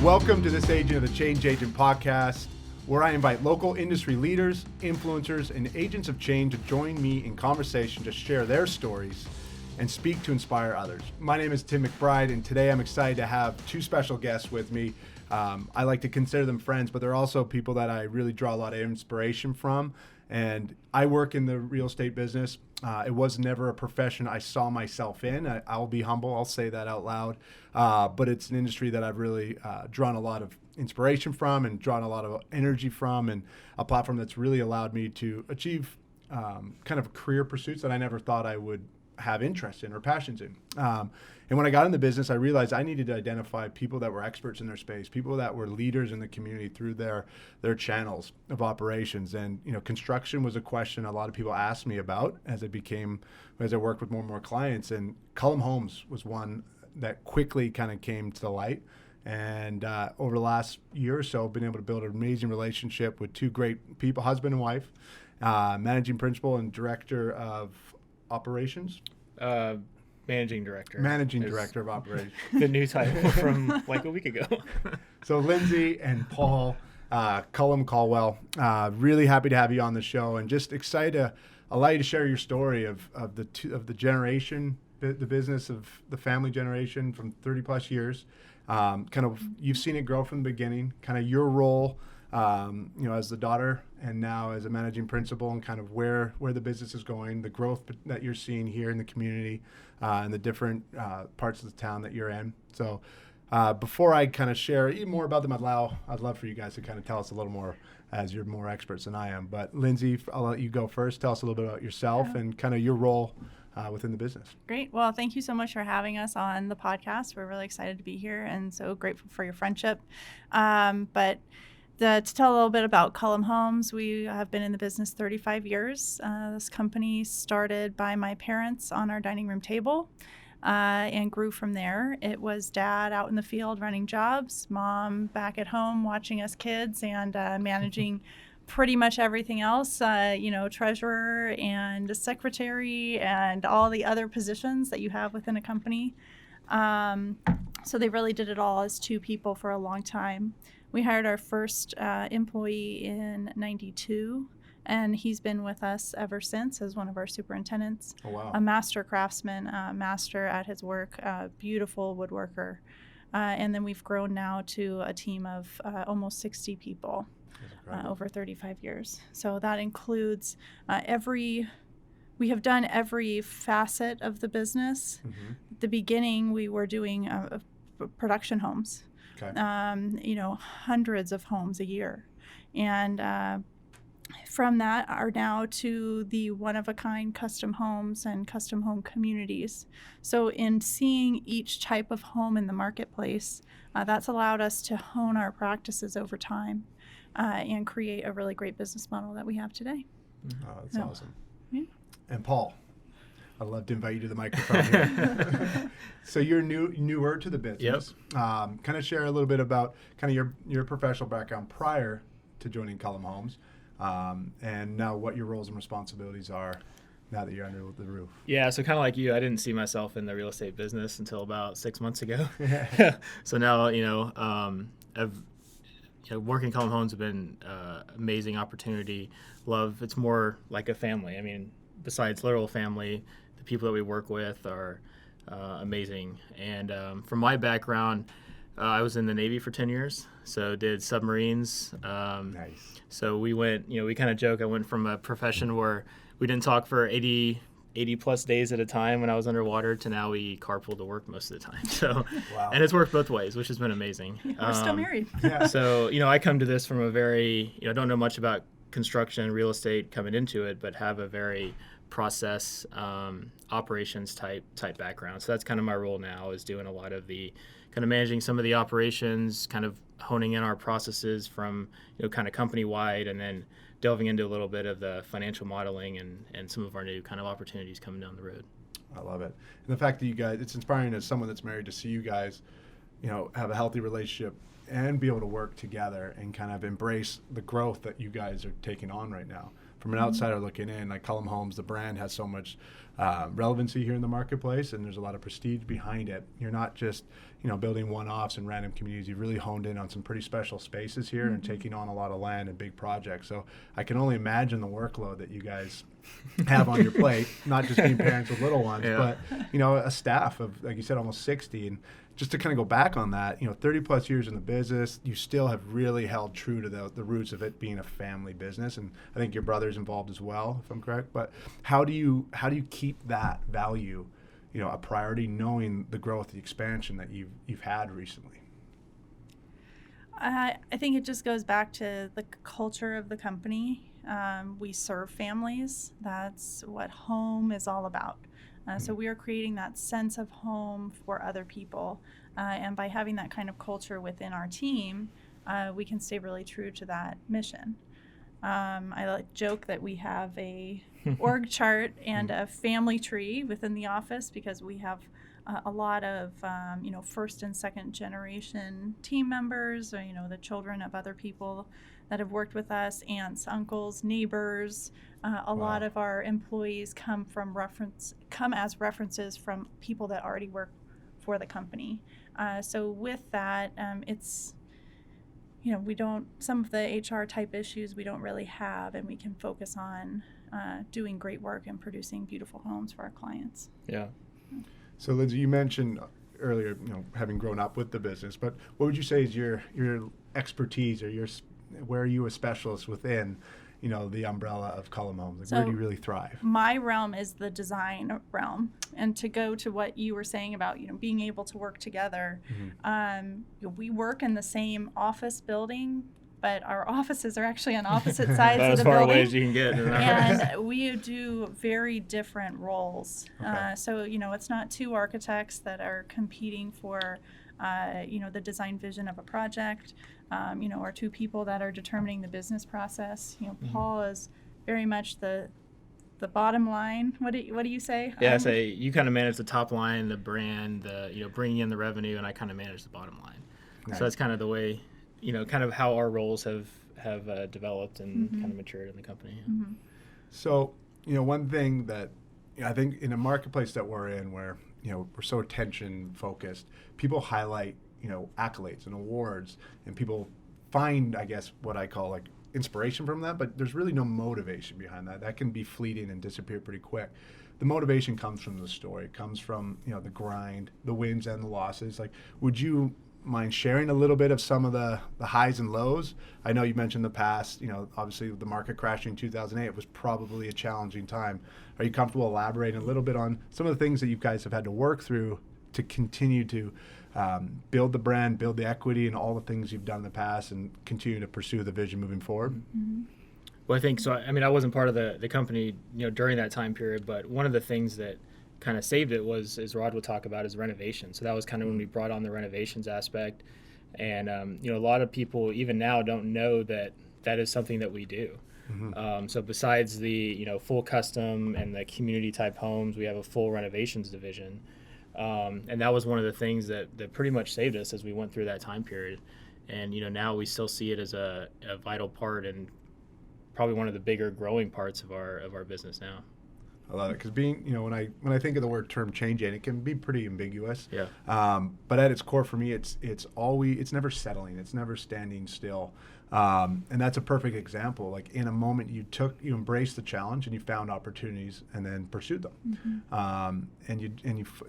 Welcome to this Agent of the Change Agent podcast, where I invite local industry leaders, influencers, and agents of change to join me in conversation to share their stories and speak to inspire others. My name is Tim McBride, and today I'm excited to have two special guests with me. I like to consider them friends, but they're also people that I really draw a lot of inspiration from. And I work in the real estate business. It was never a profession I saw myself in. I'll be humble, I'll say that out loud. But it's an industry that I've really drawn a lot of inspiration from and drawn a lot of energy from, and a platform that's really allowed me to achieve kind of career pursuits that I never thought I would have interest in or passions in. And when I got in the business, I realized I needed to identify people that were experts in their space, people that were leaders in the community through their channels of operations. And construction was a question a lot of people asked me about as I worked with more and more clients. And Cullum Homes was one that quickly kind of came to the light. And over the last year or so, I've been able to build an amazing relationship with two great people, husband and wife, managing principal and director of operations. Managing director of operations. The new title from like a week ago. So Lindsay and Paul, Cullum-Colwell, really happy to have you on the show, and just excited to allow you to share your story of the generation, the business of the family generation from 30 plus years. Kind of you've seen it grow from the beginning, kind of your role as the daughter and now as a managing principal, and kind of where the business is going, the growth that you're seeing here in the community and the different parts of the town that you're in. So before I kind of share even more about them, I'd love for you guys to kind of tell us a little more, as you're more experts than I am. But Lindsay, I'll let you go first. Tell us a little bit about yourself and kind of your role within the business. Great. Well, thank you so much for having us on the podcast. We're really excited to be here and so grateful for your friendship. To tell a little bit about Cullum Homes, we have been in the business 35 years. This company started by my parents on our dining room table and grew from there. It was dad out in the field running jobs, mom back at home watching us kids and managing pretty much everything else, treasurer and secretary and all the other positions that you have within a company. So they really did it all as two people for a long time. We hired our first employee in '92, and he's been with us ever since as one of our superintendents. Oh, wow. A master craftsman, master at his work, beautiful woodworker. And then we've grown now to a team of almost 60 people over 35 years. So that includes we have done every facet of the business. Mm-hmm. At the beginning, we were doing production homes. Okay. Hundreds of homes a year. And from that are now to the one-of-a-kind custom homes and custom home communities. So in seeing each type of home in the marketplace, that's allowed us to hone our practices over time and create a really great business model that we have today. Oh, that's awesome. Yeah. And Paul, I'd love to invite you to the microphone here. So you're newer to the business. Yep. Kind of share a little bit about kind of your professional background prior to joining Cullum Homes, and now what your roles and responsibilities are now that you're under the roof. Yeah, so kind of like you, I didn't see myself in the real estate business until about 6 months ago. So now, working Cullum Homes has been amazing opportunity. It's more like a family. I mean, besides literal family, the people that we work with are amazing. And from my background, I was in the Navy for 10 years, so did submarines. Nice. So we went, we kind of joke, I went from a profession where we didn't talk for 80 plus days at a time when I was underwater to now we carpool to work most of the time. So, wow. And it's worked both ways, which has been amazing. We're still married. Yeah. So, I come to this from a very, don't know much about construction, real estate coming into it, but have a very process operations type background. So that's kind of my role now, is doing a lot of the kind of managing some of the operations, kind of honing in our processes from kind of company wide, and then delving into a little bit of the financial modeling and some of our new kind of opportunities coming down the road. I love it. And the fact that you guys, it's inspiring as someone that's married to see you guys have a healthy relationship and be able to work together and kind of embrace the growth that you guys are taking on right now. From an outsider looking in, like Cullum Homes, the brand has so much relevancy here in the marketplace, and there's a lot of prestige behind it. You're not just building one-offs in random communities. You've really honed in on some pretty special spaces here and taking on a lot of land and big projects. So I can only imagine the workload that you guys have on your plate, not just being parents with little ones, but a staff of, like you said, almost 60. And just to kind of go back on that, 30 plus years in the business, you still have really held true to the roots of it being a family business. And I think your brother's involved as well, if I'm correct. But how do you keep that value, a priority, knowing the growth, the expansion that you've had recently? I think it just goes back to the culture of the company. We serve families. That's what home is all about. So we are creating that sense of home for other people. And by having that kind of culture within our team, we can stay really true to that mission. I joke that we have a org chart and a family tree within the office because we have a lot of first and second generation team members, or the children of other people that have worked with us, aunts, uncles, neighbors. A lot of our employees come as references from people that already work for the company. So with that, it's some of the HR type issues we don't really have, and we can focus on doing great work and producing beautiful homes for our clients. Yeah. So Lindsay, you mentioned earlier, having grown up with the business, but what would you say is your expertise, or where are you a specialist within, the umbrella of Cullum Homes? Where do you really thrive? My realm is the design realm. And to go to what you were saying about, being able to work together, we work in the same office building, but our offices are actually on opposite sides of the building. As far away as you can get. And we do very different roles. Okay. So, it's not two architects that are competing for, the design vision of a project, or two people that are determining the business process. Paul is very much the bottom line. What do you say? Yeah, I say you kind of manage the top line, the brand, bringing in the revenue, and I kind of manage the bottom line. Nice. So that's kind of the way, kind of how our roles have developed and kind of matured in the company. Mm-hmm. So, one thing that I think in a marketplace that we're in, where we're so attention focused, people highlight accolades and awards, and people find, I guess, what I call like inspiration from that, but there's really no motivation behind that. That can be fleeting and disappear pretty quick. The motivation comes from the story. It comes from the grind, the wins and the losses. Like, would you mind sharing a little bit of some of the highs and lows? I know you mentioned the past, obviously the market crashing in 2008 was probably a challenging time. Are you comfortable elaborating a little bit on some of the things that you guys have had to work through to continue to build the brand, build the equity, and all the things you've done in the past, and continue to pursue the vision moving forward? Mm-hmm. Well, I think so. I mean, I wasn't part of the company, during that time period, but one of the things that kind of saved it was, as Rod would talk about, is Renovations. So that was kind of when we brought on the Renovations aspect. And, a lot of people even now don't know that is something that we do. Mm-hmm. So besides the, full custom and the community type homes, we have a full Renovations division. And that was one of the things that pretty much saved us as we went through that time period. And, now we still see it as a vital part and probably one of the bigger growing parts of our business now. I love it, because being, when I think of the word term change, it can be pretty ambiguous. Yeah. But at its core, for me, it's never settling. It's never standing still. And that's a perfect example. Like, in a moment, you embraced the challenge and you found opportunities and then pursued them. Mm-hmm.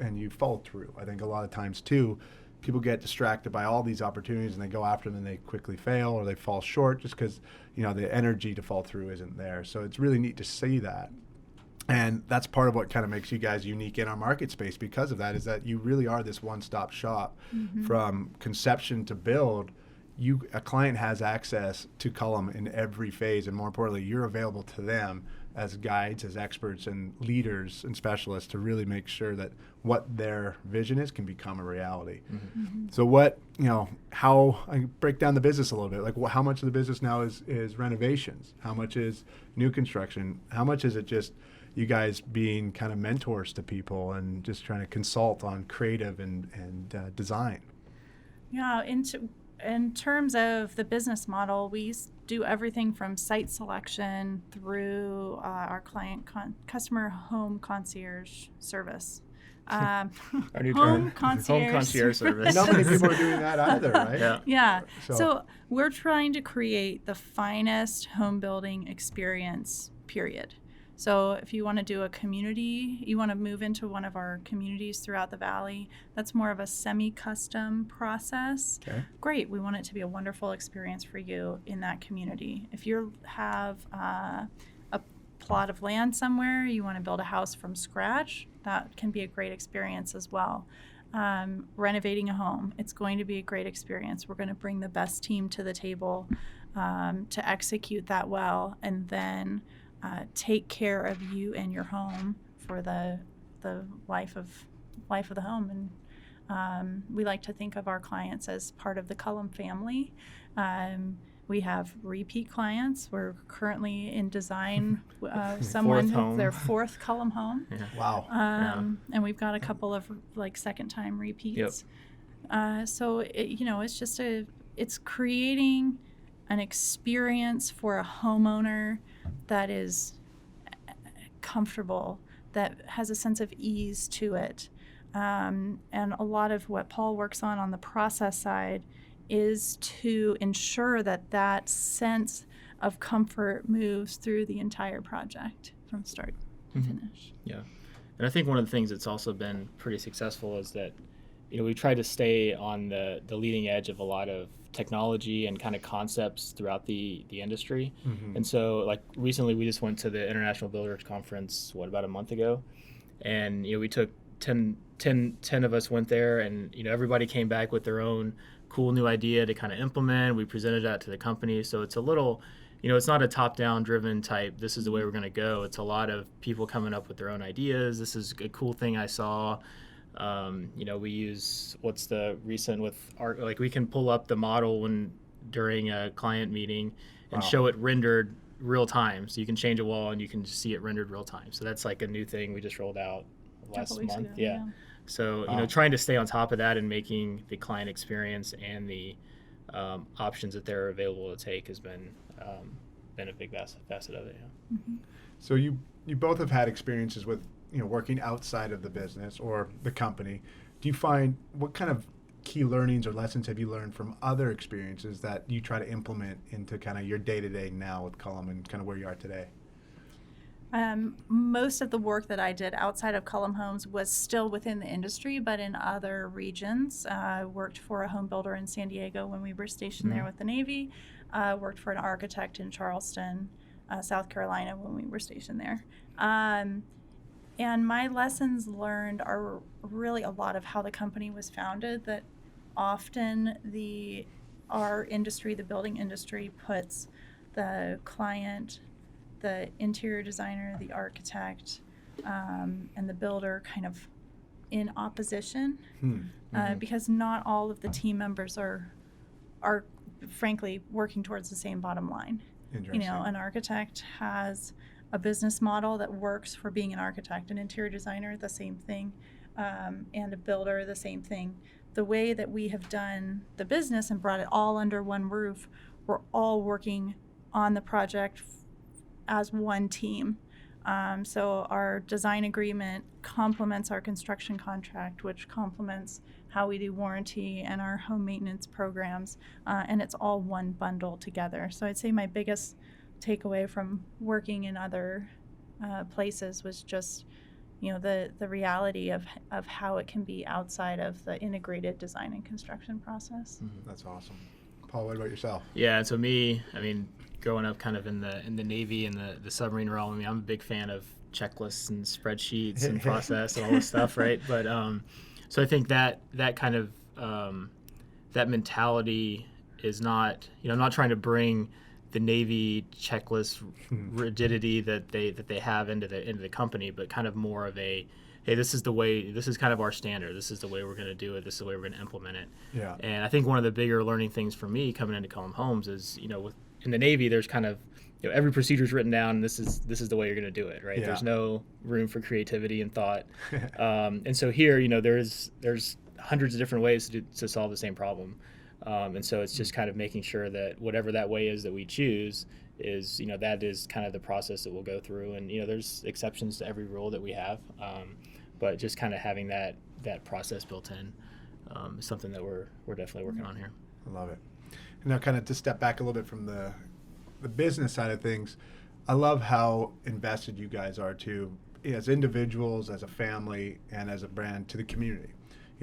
And you followed through. I think a lot of times too, people get distracted by all these opportunities and they go after them and they quickly fail or they fall short just because the energy to fall through isn't there. So it's really neat to see that. And that's part of what kind of makes you guys unique in our market space because of that, is that you really are this one-stop shop. Mm-hmm. From conception to build. A client has access to Cullum in every phase, and more importantly, you're available to them as guides, as experts and leaders and specialists to really make sure that what their vision is can become a reality. Mm-hmm. Mm-hmm. So how I break down the business a little bit, like how much of the business now is renovations? How much is new construction? How much is it just you guys being kind of mentors to people and just trying to consult on creative and design? Yeah, in terms of the business model, we do everything from site selection through our customer home concierge service. Our new Home term, concierge home concierge service. Not many people are doing that either, right? Yeah. Yeah. So- So we're trying to create the finest home building experience, period. So if you want to do a community, you want to move into one of our communities throughout the valley, that's more of a semi-custom process. Okay. Great. We want it to be a wonderful experience for you in that community. If you have a plot of land somewhere, you want to build a house from scratch, that can be a great experience as well. Renovating a home, it's going to be a great experience. We're going to bring the best team to the table to execute that well, and then take care of you and your home for the life of the home. And we like to think of our clients as part of the Cullum family. We have repeat clients. We're currently in design their fourth Cullum home. Yeah. Wow. And we've got a couple of like second time repeats. So it's creating an experience for a homeowner that is comfortable, that has a sense of ease to it. And a lot of what Paul works on the process side is to ensure that sense of comfort moves through the entire project from start to finish. Yeah. And I think one of the things that's also been pretty successful is that, we try to stay on the leading edge of a lot of technology and kind of concepts throughout the industry. And so like recently we just went to the International Builders Conference, about a month ago? And, we took 10 of us went there, and, everybody came back with their own cool new idea to kind of implement. We presented that to the company. So it's a little, it's not a top-down driven type, this is the way we're going to go. It's a lot of people coming up with their own ideas. This is a cool thing I saw. We use what's the recent with art, like we can pull up the model during a client meeting and show it rendered real time. So you can change a wall and you can just see it rendered real time. So that's like a new thing we just rolled out last month. Ago, yeah. So, trying to stay on top of that and making the client experience and the options that they're available to take has been a big facet of it. Yeah. So you both have had experiences with, working outside of the business or the company. Do you find, what kind of key learnings or lessons have you learned from other experiences that you try to implement into kind of your day-to-day now with Cullum and kind of where you are today? Most of the work that I did outside of Cullum Homes was still within the industry, but in other regions. I worked for a home builder in San Diego when we were stationed there with the Navy. Worked for an architect in Charleston, South Carolina when we were stationed there. And my lessons learned are really a lot of how the company was founded, that often our industry, the building industry, puts the client, the interior designer, the architect, and the builder kind of in opposition, because not all of the team members are frankly working towards the same bottom line. Interesting. An architect has a business model that works for being an architect, an interior designer, the same thing, and a builder, the same thing. The way that we have done the business and brought it all under one roof, we're all working on the project as one team. So our design agreement complements our construction contract, which complements how we do warranty and our home maintenance programs, and it's all one bundle together. So I'd say my biggest takeaway from working in other places was just, the reality of how it can be outside of the integrated design and construction process. That's awesome. Paul, what about yourself? Yeah, and so me, growing up kind of in the Navy and the submarine realm, I'm a big fan of checklists and spreadsheets and process and all this stuff, right? But so I think that kind of that mentality is not, I'm not trying to bring the Navy checklist rigidity that they have into the company, but kind of more of a, hey, this is kind of our standard. This is the way we're going to do it. This is the way we're going to implement it. Yeah. And I think one of the bigger learning things for me coming into Cullum Homes is, in the Navy, there's kind of, every procedure is written down, and this is the way you're going to do it, right? Yeah. There's no room for creativity and thought. And so here, there's hundreds of different ways to solve the same problem. And so it's just kind of making sure that whatever that way is that we choose is, that is kind of the process that we'll go through. And, there's exceptions to every rule that we have. But just kind of having that process built in is something that we're definitely working on here. I love it. And now kind of to step back a little bit from the business side of things, I love how invested you guys are too, as individuals, as a family, and as a brand to the community.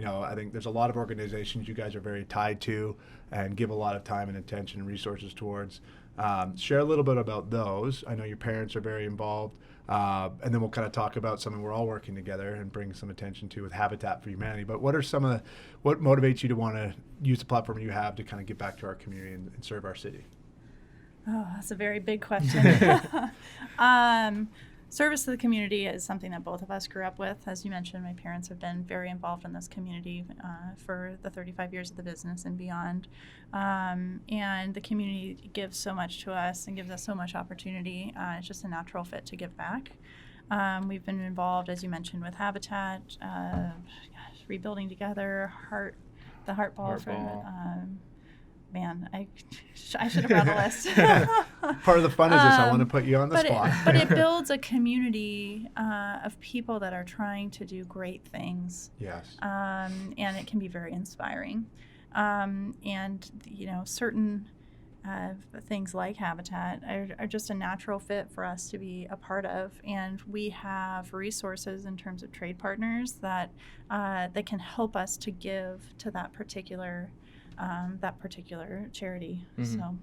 I think there's a lot of organizations you guys are very tied to and give a lot of time and attention and resources towards. Share a little bit about those. I know your parents are very involved. And then we'll kind of talk about something we're all working together and bring some attention to with Habitat for Humanity. But what are what motivates you to want to use the platform you have to kind of get back to our community and serve our city? Oh, that's a very big question. Service to the community is something that both of us grew up with. As you mentioned, my parents have been very involved in this community for the 35 years of the business and beyond. And the community gives so much to us and gives us so much opportunity. It's just a natural fit to give back. We've been involved, as you mentioned, with Habitat, Rebuilding Together, the Heart Ball. Man, I should have brought a list. Part of the fun is this. I want to put you on the spot. But it builds a community of people that are trying to do great things. Yes. And it can be very inspiring. And, certain things like Habitat are just a natural fit for us to be a part of. And we have resources in terms of trade partners that can help us to give to that particular charity. Mm-hmm. So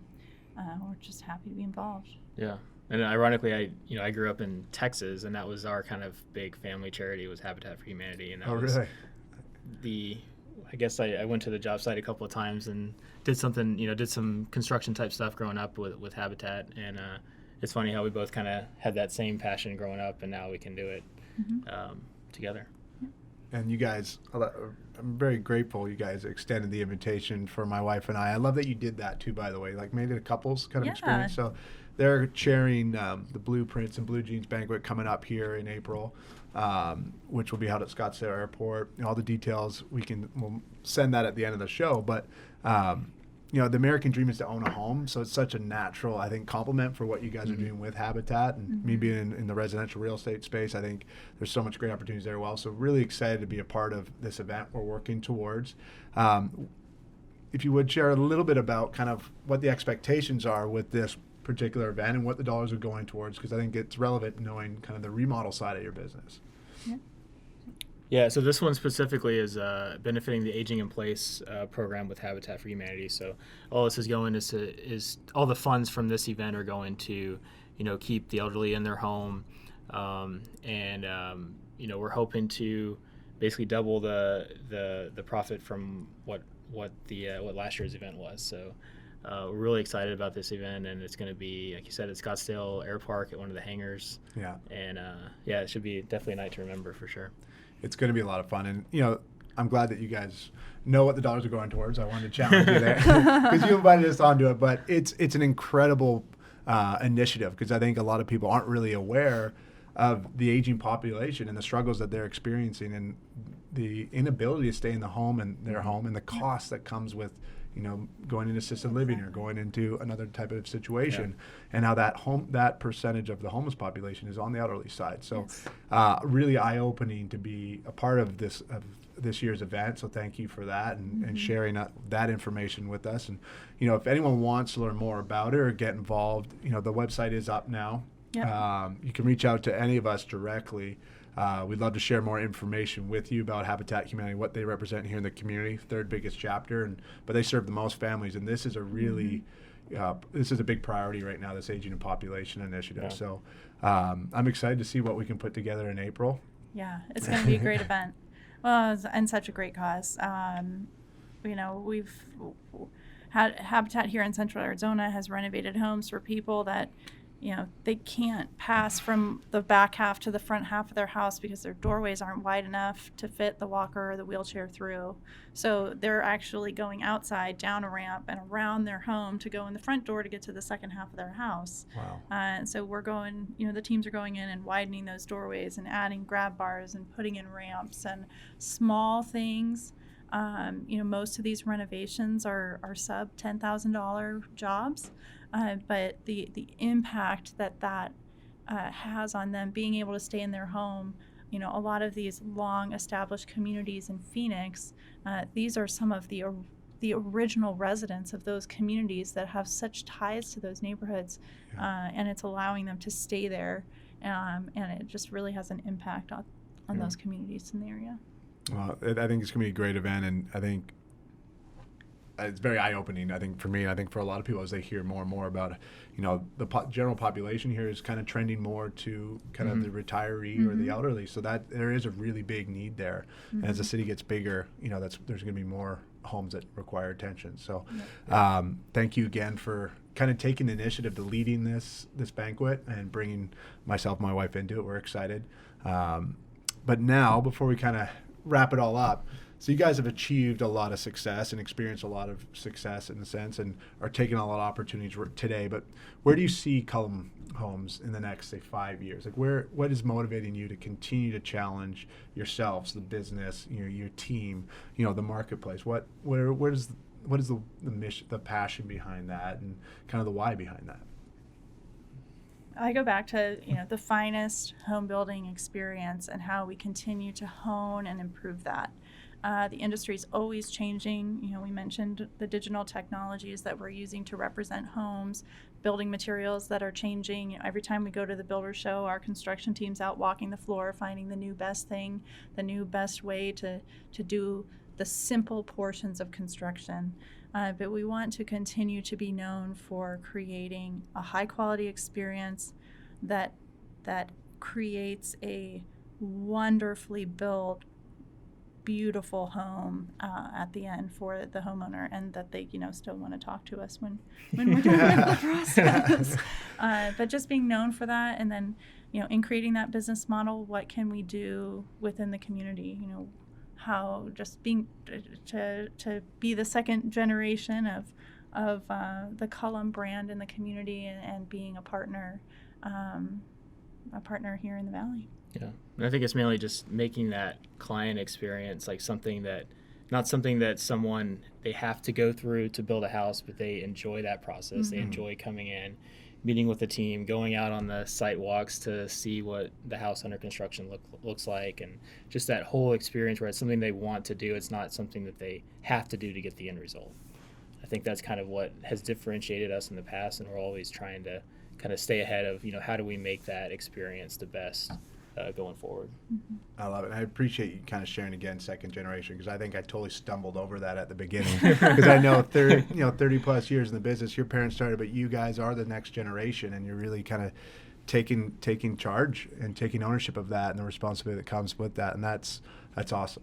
we're just happy to be involved. Yeah. And ironically, I grew up in Texas, and that was our kind of big family charity was Habitat for Humanity. And that was really? I guess I went to the job site a couple of times and did some construction type stuff growing up with Habitat. And it's funny how we both kind of had that same passion growing up, and now we can do it together. And you guys, I'm very grateful you guys extended the invitation for my wife and I love that you did that too, by the way, like made it a couples kind of experience. So they're chairing the Blueprints and Blue Jeans banquet coming up here in April, which will be held at Scottsdale Airport. All the details, we'll send that at the end of the show. But, the American dream is to own a home. So it's such a natural, I think, compliment for what you guys are doing with Habitat. And me being in the residential real estate space, I think there's so much great opportunities there as well. So really excited to be a part of this event we're working towards. If you would share a little bit about kind of what the expectations are with this particular event and what the dollars are going towards, because I think it's relevant knowing kind of the remodel side of your business. Yeah, so this one specifically is benefiting the Aging in Place program with Habitat for Humanity. So all this is going is all the funds from this event are going to, keep the elderly in their home, and we're hoping to basically double the profit from what last year's event was. So we're really excited about this event, and it's going to be, like you said, at Scottsdale Air Park at one of the hangars. Yeah. And it should be definitely a night to remember for sure. It's going to be a lot of fun. And, I'm glad that you guys know what the dollars are going towards. I wanted to challenge you there because you invited us onto it. But it's an incredible initiative because I think a lot of people aren't really aware of the aging population and the struggles that they're experiencing and the inability to stay in the home and their home and the cost that comes with going into assisted living or going into another type of situation, and how that percentage of the homeless population is on the elderly side. So really eye-opening to be a part of this year's event. So thank you for that and sharing that information with us. And if anyone wants to learn more about it or get involved, the website is up now. You can reach out to any of us directly. We'd love to share more information with you about Habitat Humanity, what they represent here in the community, third biggest chapter, but they serve the most families, and this is a really, this is a big priority right now, this aging and population initiative. Yeah. So I'm excited to see what we can put together in April. Yeah, it's going to be a great event. Well, and such a great cause. We've had Habitat here in Central Arizona has renovated homes for people that they can't pass from the back half to the front half of their house because their doorways aren't wide enough to fit the walker or the wheelchair through. So they're actually going outside, down a ramp, and around their home to go in the front door to get to the second half of their house. Wow. And so we're going, the teams are going in and widening those doorways and adding grab bars and putting in ramps and small things Most of these renovations are sub $10,000 jobs, but the impact that has on them being able to stay in their home. A lot of these long established communities in Phoenix, these are some of the original residents of those communities that have such ties to those neighborhoods, and it's allowing them to stay there, and it just really has an impact on those communities in the area. Well, I think it's going to be a great event, and I think it's very eye-opening, I think, for me, and I think for a lot of people as they hear more and more about, the general population here is kind of trending more to kind of the retiree or the elderly, so that there is a really big need there. And as the city gets bigger, there's going to be more homes that require attention. So thank you again for kind of taking the initiative to leading this banquet and bringing myself and my wife into it. We're excited. But now, before we kind of wrap it all up, so you guys have achieved a lot of success and experienced a lot of success in a sense and are taking a lot of opportunities today, but where do you see Cullum Homes in the next, say, 5 years? Like, what is motivating you to continue to challenge yourselves, the business, your team, the marketplace? What is the mission, the passion behind that, and kind of the why behind that? I go back to the finest home building experience and how we continue to hone and improve that. The industry is always changing. We mentioned the digital technologies that we're using to represent homes, building materials that are changing. Every time we go to the builder show, our construction team's out walking the floor, finding the new best thing, the new best way to do the simple portions of construction. But we want to continue to be known for creating a high quality experience that creates a wonderfully built, beautiful home at the end for the homeowner, and that they still want to talk to us when we're done with the process. But just being known for that, and then in creating that business model, what can we do within the community? How just being to be the second generation of the Cullum brand in the community, and being a partner here in the Valley. Yeah, and I think it's mainly just making that client experience like not something that someone they have to go through to build a house, but they enjoy that process. They enjoy coming in, meeting with the team, going out on the site walks to see what the house under construction looks like, and just that whole experience where it's something they want to do. It's not something that they have to do to get the end result. I think that's kind of what has differentiated us in the past, and we're always trying to kind of stay ahead of, how do we make that experience the best going forward. I love it. I appreciate you kind of sharing again second generation, because I think I totally stumbled over that at the beginning, because I know 30 plus years in the business, your parents started, but you guys are the next generation, and you're really kind of taking charge and taking ownership of that and the responsibility that comes with that, and that's awesome.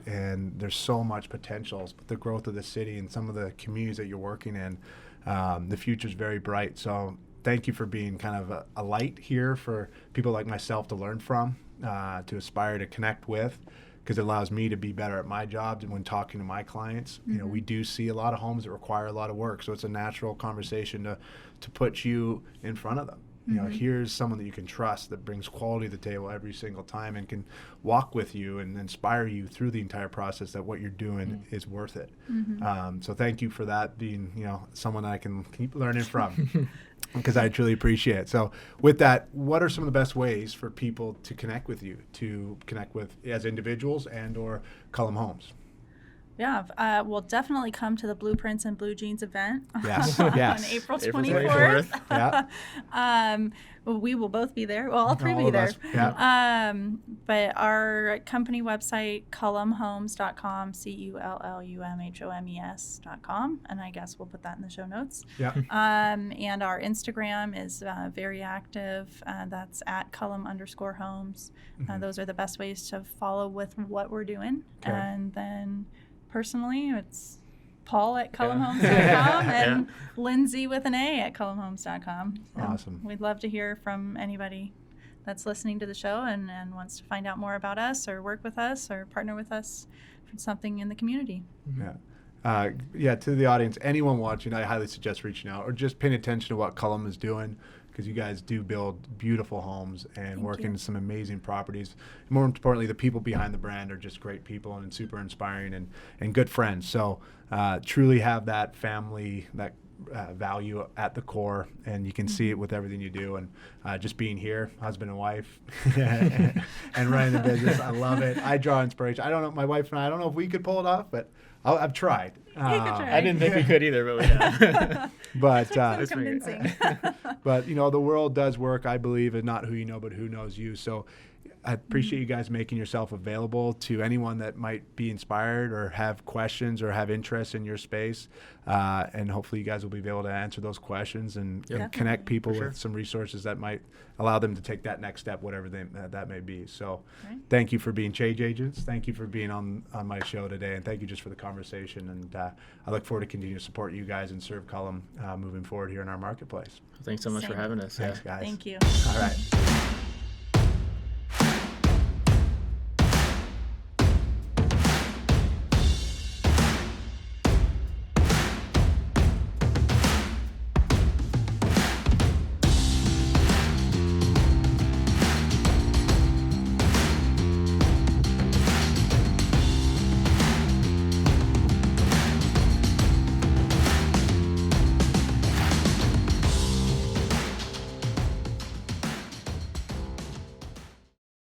And there's so much potential, the growth of the city and some of the communities that you're working in. The future's very bright. So thank you for being kind of a light here for people like myself to learn from, to aspire to connect with, because it allows me to be better at my job. And when talking to my clients, we do see a lot of homes that require a lot of work. So it's a natural conversation to put you in front of them. Here's someone that you can trust that brings quality to the table every single time and can walk with you and inspire you through the entire process, that what you're doing is worth it. So thank you for that, being, someone I can keep learning from, because I truly appreciate it. So with that, what are some of the best ways for people to connect with you, as individuals and or Cullum Homes? Yeah, we'll definitely come to the Blueprints and Blue Jeans event yes. on April 24th. Yeah. We will both be there. Well, all three will be there. Yeah. But our company website, cullumhomes.com, CULLUMHOMES.com, and I guess we'll put that in the show notes. Yeah. And our Instagram is very active. That's at Cullum_Homes. Those are the best ways to follow with what we're doing. Okay. And then personally, it's Paul at Cullumhomes.com and Lindsay with an A at Cullumhomes.com. So awesome. We'd love to hear from anybody that's listening to the show and wants to find out more about us or work with us or partner with us for something in the community. To the audience, anyone watching, I highly suggest reaching out or just paying attention to what Cullum is doing, because you guys do build beautiful homes and work you. in some amazing properties. More importantly, the people behind the brand are just great people and super inspiring and good friends. So truly have that family, that value at the core, and you can see it with everything you do. And just being here, husband and wife, and running the business, I love it. I draw inspiration. I don't know, my wife and I don't know if we could pull it off, but I've tried. I didn't think we could either, but we have. But Some convincing. but the world does work, I believe, and not who you know, but who knows you. So I appreciate you guys making yourself available to anyone that might be inspired or have questions or have interest in your space. And hopefully you guys will be able to answer those questions and connect people with some resources that might allow them to take that next step, whatever that may be. So thank you for being Change Agents. Thank you for being on my show today. And thank you just for the conversation. And I look forward to continuing to support you guys and serve Cullum moving forward here in our marketplace. Thanks so much for having us. Thanks, guys. Thank you. All right.